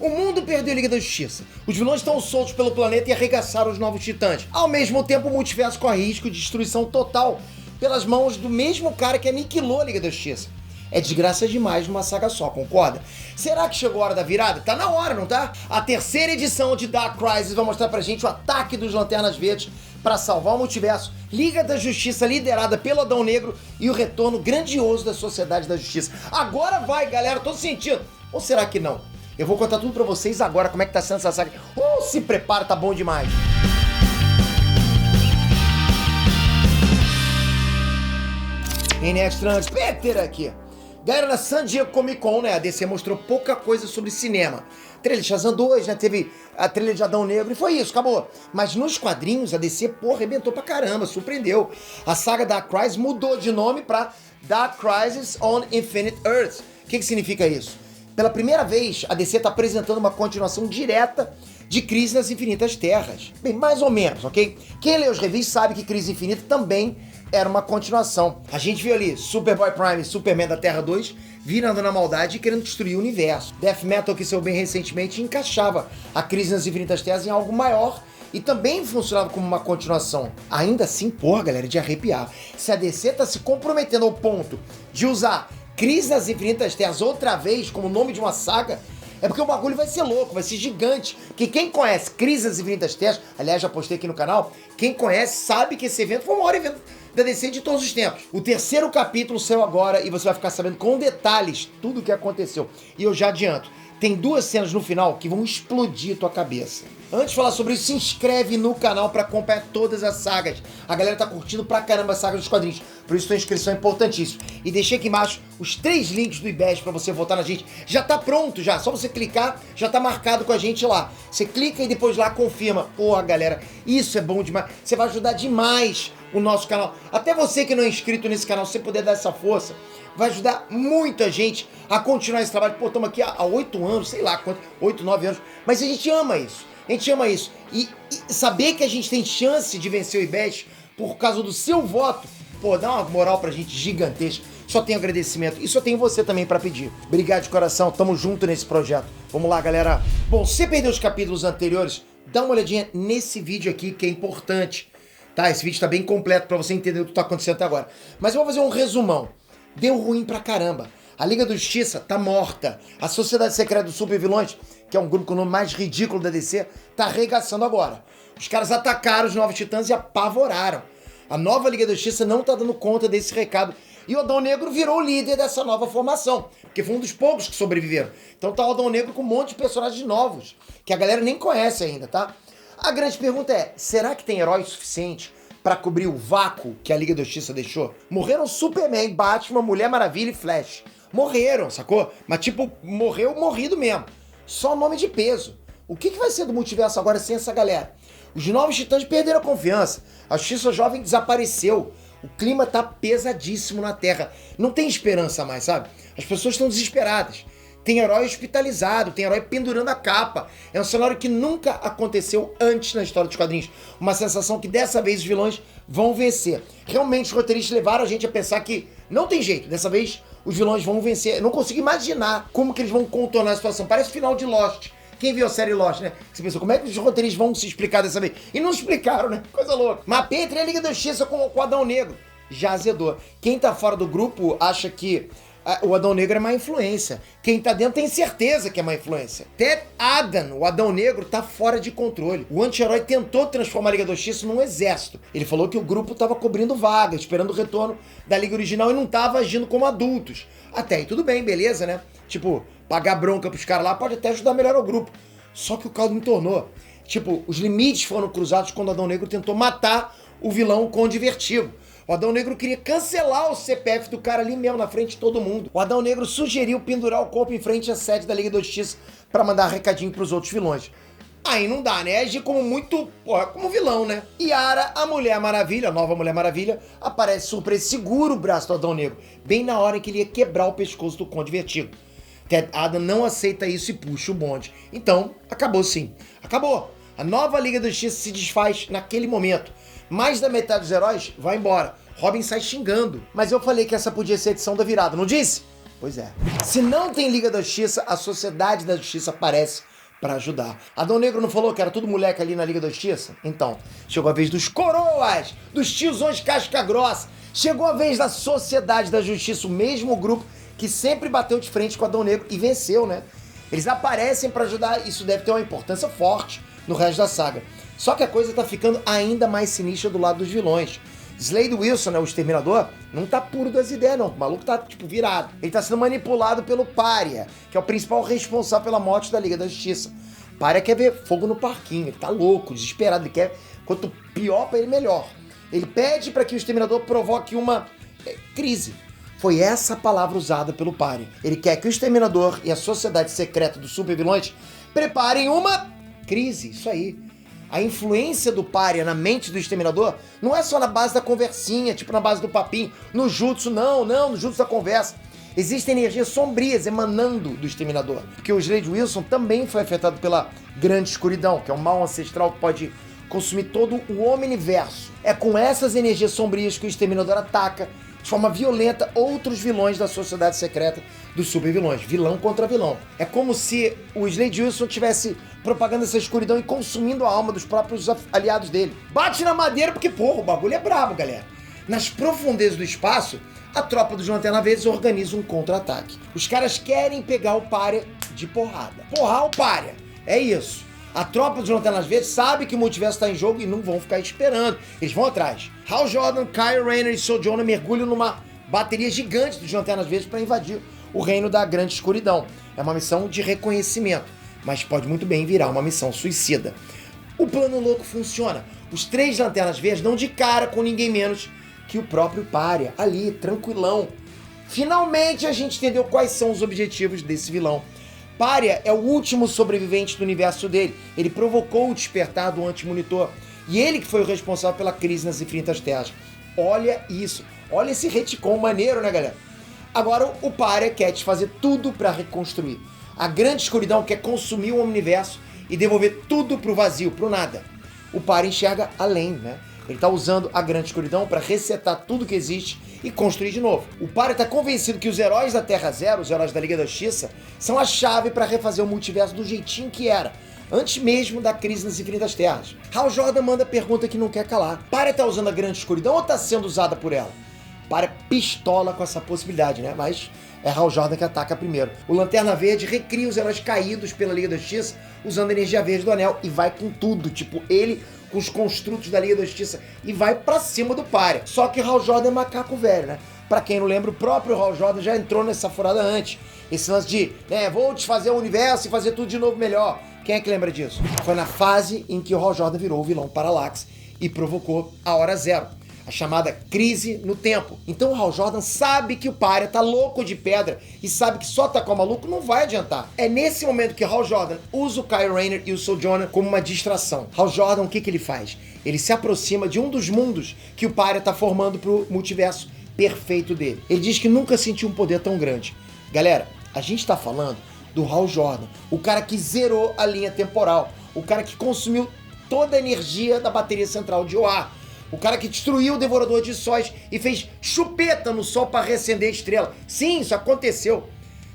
O mundo perdeu a Liga da Justiça. Os vilões estão soltos pelo planeta e arregaçaram os novos titãs. Ao mesmo tempo, o multiverso corre risco de destruição total pelas mãos do mesmo cara que aniquilou a Liga da Justiça. É desgraça demais numa saga só, concorda? Será que chegou a hora da virada? Tá na hora, não tá? A terceira edição de Dark Crisis vai mostrar pra gente o ataque dos Lanternas Verdes para salvar o multiverso, Liga da Justiça liderada pelo Adão Negro e o retorno grandioso da Sociedade da Justiça. Agora vai, galera, tô sentindo. Ou será que não? Eu vou contar tudo pra vocês agora, como é que tá sendo essa saga. Se prepara, tá bom demais. NX Trunks, Peter aqui. Galera, na San Diego Comic Con, né, a DC mostrou pouca coisa sobre cinema. Trailer de Shazam 2, né, teve a trailer de Adão Negro e foi isso, acabou. Mas nos quadrinhos, a DC, arrebentou pra caramba, surpreendeu. A saga Dark Crisis mudou de nome pra Dark Crisis on Infinite Earths. O que significa isso? Pela primeira vez, a DC tá apresentando uma continuação direta de Crise nas Infinitas Terras. Bem, mais ou menos, ok? Quem lê os reviews sabe que Crise Infinita também era uma continuação. A gente viu ali Superboy Prime e Superman da Terra 2 virando na maldade e querendo destruir o universo. Death Metal, que saiu bem recentemente, encaixava a Crise nas Infinitas Terras em algo maior e também funcionava como uma continuação. Ainda assim, galera, de arrepiar. Se a DC tá se comprometendo ao ponto de usar Crise nas Infinitas Terras outra vez como nome de uma saga, é porque o bagulho vai ser louco, vai ser gigante. Porque quem conhece Crise nas Infinitas Terras, aliás, já postei aqui no canal, quem conhece sabe que esse evento foi o maior evento da DC de todos os tempos. O terceiro capítulo saiu agora e você vai ficar sabendo com detalhes tudo o que aconteceu. E eu já adianto, tem duas cenas no final que vão explodir tua cabeça. Antes de falar sobre isso, se inscreve no canal pra acompanhar todas as sagas. A galera tá curtindo pra caramba a saga dos quadrinhos, por isso tua inscrição é importantíssima. E deixei aqui embaixo os 3 links do IBEST pra você votar na gente. Já tá pronto já, só você clicar, já tá marcado com a gente lá. Você clica e depois lá confirma. Galera, isso é bom demais. Você vai ajudar demais o nosso canal. Até você que não é inscrito nesse canal, se você puder dar essa força, vai ajudar muita gente a continuar esse trabalho. Estamos aqui há 8 anos, sei lá quanto, 8, 9 anos, mas a gente ama isso. A gente ama isso. E saber que a gente tem chance de vencer o IBEST por causa do seu voto, dá uma moral pra gente gigantesca. Só tenho agradecimento e só tenho você também pra pedir. Obrigado de coração, tamo junto nesse projeto. Vamos lá, galera. Bom, se você perdeu os capítulos anteriores, dá uma olhadinha nesse vídeo aqui que é importante. Tá? Esse vídeo tá bem completo pra você entender o que tá acontecendo até agora. Mas eu vou fazer um resumão. Deu ruim pra caramba. A Liga da Justiça tá morta. A Sociedade Secreta dos Supervilões, que é um grupo com o nome mais ridículo da DC, tá arregaçando agora. Os caras atacaram os Novos Titãs e apavoraram. A nova Liga da Justiça não tá dando conta desse recado. E o Adão Negro virou o líder dessa nova formação, porque foi um dos poucos que sobreviveram. Então tá o Adão Negro com um monte de personagens novos, que a galera nem conhece ainda, tá? A grande pergunta é, será que tem herói suficiente pra cobrir o vácuo que a Liga da Justiça deixou? Morreram Superman, Batman, Mulher Maravilha e Flash. Morreram, sacou? Mas morreu morrido mesmo. Só nome de peso. O que vai ser do multiverso agora sem essa galera? Os Novos Titãs perderam a confiança. A Justiça Jovem desapareceu. O clima tá pesadíssimo na Terra. Não tem esperança mais, sabe? As pessoas estão desesperadas. Tem herói hospitalizado, tem herói pendurando a capa. É um cenário que nunca aconteceu antes na história dos quadrinhos. Uma sensação que dessa vez os vilões vão vencer. Realmente os roteiristas levaram a gente a pensar que não tem jeito. Dessa vez os vilões vão vencer. Eu não consigo imaginar como que eles vão contornar a situação. Parece o final de Lost. Quem viu a série Lost, né? Você pensou, como é que os roteiristas vão se explicar dessa vez? E não explicaram, né? Coisa louca. Mas Peter e a Liga da Justiça com o Adão Negro já azedou. Quem tá fora do grupo acha que o Adão Negro é má influência. Quem tá dentro tem certeza que é má influência. Ted Adam, o Adão Negro, tá fora de controle. O anti-herói tentou transformar a Liga da Justiça num exército. Ele falou que o grupo tava cobrindo vaga, esperando o retorno da Liga original e não tava agindo como adultos. Até aí tudo bem, beleza, né? Pagar bronca pros caras lá pode até ajudar a melhorar o grupo. Só que o caldo entornou. Os limites foram cruzados quando o Adão Negro tentou matar o vilão Conde Vertigo. O Adão Negro queria cancelar o CPF do cara ali mesmo, na frente de todo mundo. O Adão Negro sugeriu pendurar o corpo em frente à sede da Liga da Justiça pra mandar recadinho pros outros vilões. Aí não dá, né? Agir como como vilão, né? Yara, a Mulher Maravilha, a nova Mulher Maravilha, aparece surpresa, segura o braço do Adão Negro, bem na hora em que ele ia quebrar o pescoço do Conde Vertigo. Ted Adam não aceita isso e puxa o bonde. Então, acabou sim. Acabou. A nova Liga da Justiça se desfaz naquele momento. Mais da metade dos heróis vai embora. Robin sai xingando. Mas eu falei que essa podia ser a edição da virada, não disse? Pois é. Se não tem Liga da Justiça, a Sociedade da Justiça aparece pra ajudar. Adão Negro não falou que era tudo moleque ali na Liga da Justiça? Então, chegou a vez dos coroas, dos tiozões casca grossa. Chegou a vez da Sociedade da Justiça, o mesmo grupo que sempre bateu de frente com Adão Negro e venceu, né? Eles aparecem pra ajudar, isso deve ter uma importância forte no resto da saga. Só que a coisa tá ficando ainda mais sinistra do lado dos vilões. Slade Wilson, né, o Exterminador, não tá puro das ideias, não. O maluco tá, virado. Ele tá sendo manipulado pelo Pária, que é o principal responsável pela morte da Liga da Justiça. Pária quer ver fogo no parquinho, ele tá louco, desesperado, ele quer, quanto pior pra ele, melhor. Ele pede para que o Exterminador provoque uma crise. Foi essa a palavra usada pelo Pária. Ele quer que o Exterminador e a Sociedade Secreta dos Supervilões preparem uma crise, isso aí. A influência do Pária na mente do Exterminador não é só na base da conversinha, tipo na base do papinho, no jutsu, não, no jutsu da conversa. Existem energias sombrias emanando do Exterminador. Porque o Slade Wilson também foi afetado pela Grande Escuridão, que é um mal ancestral que pode consumir todo o Omniverso. É com essas energias sombrias que o Exterminador ataca de forma violenta outros vilões da Sociedade Secreta dos Supervilões. Vilão contra vilão. É como se o Slade Wilson estivesse propagando essa escuridão e consumindo a alma dos próprios aliados dele. Bate na madeira porque, porra, o bagulho é brabo, galera. Nas profundezas do espaço, a tropa dos Lanterna Verdes organiza um contra-ataque. Os caras querem pegar o Pária de porrada. Porrar o Pária. É isso. A tropa dos Lanternas Verdes sabe que o multiverso está em jogo e não vão ficar esperando. Eles vão atrás. Hal Jordan, Kyle Rayner e Soul Jonah mergulham numa bateria gigante dos Lanternas Verdes para invadir o reino da Grande Escuridão. É uma missão de reconhecimento, mas pode muito bem virar uma missão suicida. O plano louco funciona. Os 3 Lanternas Verdes dão de cara com ninguém menos que o próprio Pária, ali, tranquilão. Finalmente a gente entendeu quais são os objetivos desse vilão. Pária é o último sobrevivente do universo dele. Ele provocou o despertar do Anti-Monitor. E ele que foi o responsável pela crise nas Infinitas Terras. Olha isso. Olha esse retcon maneiro, né, galera? Agora o Pária quer desfazer tudo para reconstruir. A Grande Escuridão quer consumir o universo e devolver tudo pro vazio, pro nada. O Pária enxerga além, né? Ele tá usando a Grande Escuridão para resetar tudo que existe e construir de novo. O Pária tá convencido que os heróis da Terra Zero, os heróis da Liga da Justiça, são a chave para refazer o multiverso do jeitinho que era, antes mesmo da crise nas Infinitas Terras. Hal Jordan manda pergunta que não quer calar. Pária tá usando a Grande Escuridão ou tá sendo usada por ela? Pária pistola com essa possibilidade, né? Mas é Hal Jordan que ataca primeiro. O Lanterna Verde recria os heróis caídos pela Liga da Justiça usando a energia verde do Anel e vai com tudo, tipo ele com os construtos da Liga da Justiça e vai pra cima do Pária. Só que Hal Jordan é macaco velho, né? Pra quem não lembra, o próprio Hal Jordan já entrou nessa furada antes. Esse lance de, vou desfazer o universo e fazer tudo de novo melhor. Quem é que lembra disso? Foi na fase em que o Hal Jordan virou o vilão Parallax e provocou a Hora Zero, a chamada crise no tempo. Então o Hal Jordan sabe que o Pária tá louco de pedra e sabe que só tacar o maluco não vai adiantar. É nesse momento que Hal Jordan usa o Kyle Rayner e o Soul Jonah como uma distração. Hal Jordan, o que ele faz? Ele se aproxima de um dos mundos que o Pária tá formando pro multiverso perfeito dele. Ele diz que nunca sentiu um poder tão grande. Galera, a gente tá falando do Hal Jordan, o cara que zerou a linha temporal, o cara que consumiu toda a energia da bateria central de Oa, o cara que destruiu o Devorador de Sóis e fez chupeta no sol para reacender a estrela. Sim, isso aconteceu.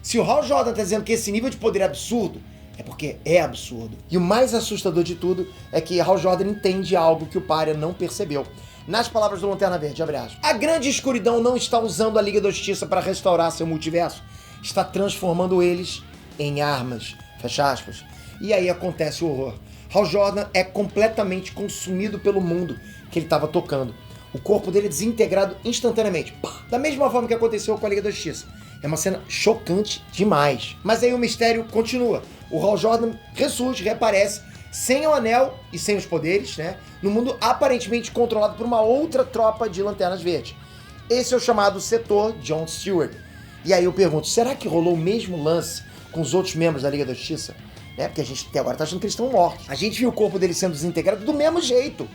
Se o Hal Jordan tá dizendo que esse nível de poder é absurdo, é porque é absurdo. E o mais assustador de tudo é que Hal Jordan entende algo que o Pária não percebeu. Nas palavras do Lanterna Verde, abre aspas, a Grande Escuridão não está usando a Liga da Justiça para restaurar seu multiverso. Está transformando eles em armas. Fecha aspas. E aí acontece o horror. Hal Jordan é completamente consumido pelo mundo que ele estava tocando. O corpo dele é desintegrado instantaneamente. Da mesma forma que aconteceu com a Liga da Justiça. É uma cena chocante demais. Mas aí o mistério continua. O Hal Jordan ressurge, reaparece, sem o anel e sem os poderes, né? No mundo aparentemente controlado por uma outra tropa de Lanternas Verdes. Esse é o chamado setor John Stewart. E aí eu pergunto, será que rolou o mesmo lance com os outros membros da Liga da Justiça? Porque a gente até agora tá achando que eles estão mortos. A gente viu o corpo dele sendo desintegrado do mesmo jeito.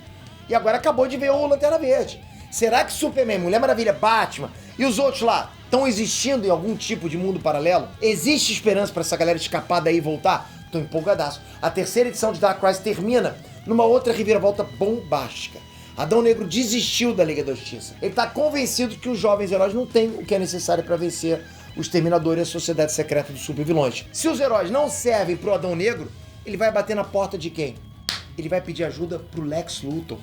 E agora acabou de ver o Lanterna Verde. Será que Superman, Mulher Maravilha, Batman e os outros lá estão existindo em algum tipo de mundo paralelo? Existe esperança para essa galera escapar daí e voltar? Tô empolgadaço. A terceira edição de Dark Crisis termina numa outra reviravolta bombástica. Adão Negro desistiu da Liga da Justiça. Ele tá convencido que os jovens heróis não têm o que é necessário para vencer o Exterminador e a Sociedade Secreta dos Supervilões. Se os heróis não servem pro Adão Negro, ele vai bater na porta de quem? Ele vai pedir ajuda pro Lex Luthor.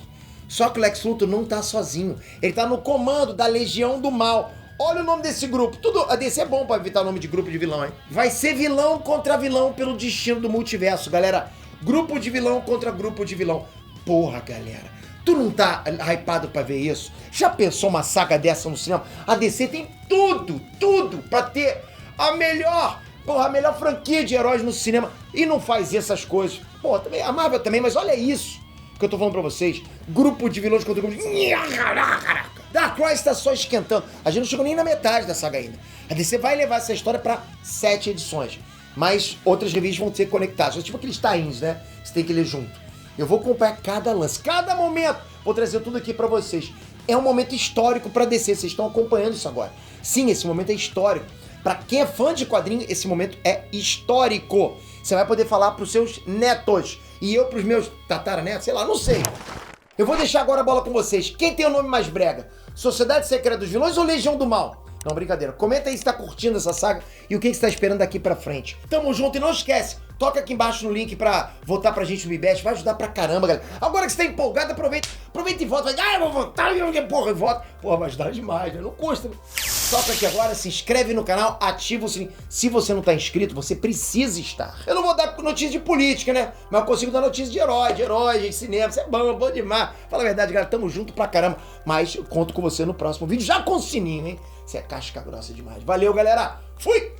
Só que o Lex Luthor não tá sozinho. Ele tá no comando da Legião do Mal. Olha o nome desse grupo. Tudo, a DC é bom pra evitar o nome de grupo de vilão, hein? Vai ser vilão contra vilão pelo destino do multiverso, galera. Grupo de vilão contra grupo de vilão. Porra, galera. Tu não tá hypado pra ver isso? Já pensou uma saga dessa no cinema? A DC tem tudo pra ter a melhor franquia de heróis no cinema e não faz essas coisas. Pô, também, a Marvel também, mas olha isso que eu tô falando pra vocês. Grupo de vilões contra grupo de... Dark Knight tá só esquentando. A gente não chegou nem na metade da saga ainda. A DC vai levar essa história pra 7 edições. Mas outras revistas vão ser conectadas. Tipo aqueles tie-ins, né? Você tem que ler junto. Eu vou acompanhar cada lance, cada momento. Vou trazer tudo aqui pra vocês. É um momento histórico pra DC. Vocês estão acompanhando isso agora. Sim, esse momento é histórico. Pra quem é fã de quadrinho, esse momento é histórico. Você vai poder falar pros seus netos. E eu pros meus tataranetos, sei lá, não sei. Eu vou deixar agora a bola com vocês. Quem tem o nome mais brega? Sociedade Secreta dos Vilões ou Legião do Mal? Não, brincadeira. Comenta aí se tá curtindo essa saga e o que você tá esperando daqui pra frente. Tamo junto e não esquece, toca aqui embaixo no link pra votar pra gente no MeBest. Vai ajudar pra caramba, galera. Agora que você tá empolgado, aproveita e vota. Vai, eu vou votar, porra, eu voto. Porra, vai ajudar demais, né? Não custa, né? Toca aqui agora, se inscreve no canal, ativa o sininho. Se você não tá inscrito, você precisa estar. Eu não vou dar notícia de política, né? Mas eu consigo dar notícia de herói, de cinema. Isso é bom demais. Fala a verdade, galera, tamo junto pra caramba. Mas eu conto com você no próximo vídeo, já com o sininho, hein? Você é casca grossa demais. Valeu, galera. Fui!